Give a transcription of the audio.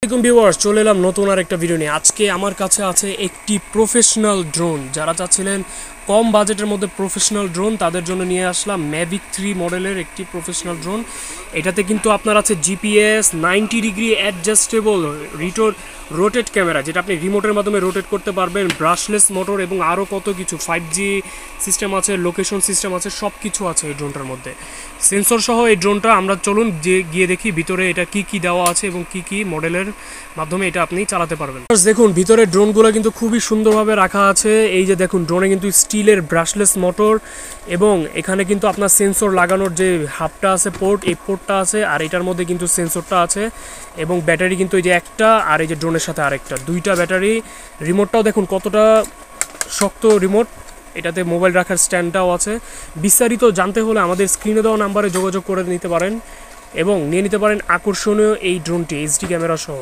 আসসালামু ভিউয়ার্স, চলে এলাম নতুন আর একটা ভিডিও নিয়ে। আজকে আমার কাছে আছে একটি প্রফেশনাল ড্রোন। যারা চাচ্ছিলেন কম বাজেটের মধ্যে প্রফেশনাল ড্রোন, তাদের জন্য নিয়ে আসলাম ম্যাভিক 3 মডেলের একটি প্রফেশনাল ড্রোন। এটাতে কিন্তু আপনার আছে GPS, 90 degree adjustable rotate camera, যেটা আপনি রিমোটের মাধ্যমে রোটেট করতে পারবেন, ব্রাশলেস মোটর এবং আরও কত কিছু 5G সিস্টেম আছে, লোকেশন সিস্টেম আছে, সব কিছু আছে এই ড্রোনটার মধ্যে। সেন্সর সহ এই ড্রোনটা আমরা চলুন গিয়ে দেখি ভিতরে এটা কি কি দেওয়া আছে এবং কি কি মডেলের মাধ্যমে এটা আপনি চালাতে পারবেন। দেখুন ভিতরে ড্রোনগুলো কিন্তু খুবই সুন্দরভাবে রাখা আছে। এই যে দেখুন, ড্রোনে কিন্তু স্টিলের ব্রাশলেস মোটর এবং এখানে কিন্তু আপনার সেন্সর লাগানোর যে হাবটা আছে, এই পোর্টটা আছে, আর এটার মধ্যে কিন্তু সেন্সরটা আছে এবং ব্যাটারি কিন্তু এই যে একটা, আর এই যে ড্রোনের সাথে আরেকটা, দুইটা ব্যাটারি। রিমোটটাও দেখুন কতটা শক্ত রিমোট। এটাতে মোবাইল রাখার স্ট্যান্ডটাও আছে। বিস্তারিত জানতে হলে আমাদের স্ক্রিনে দেওয়া নাম্বারে যোগাযোগ করে নিতে পারেন এবং নিয়ে নিতে পারেন আকর্ষণীয় এই ড্রোনটি এইচডি ক্যামেরা সহ।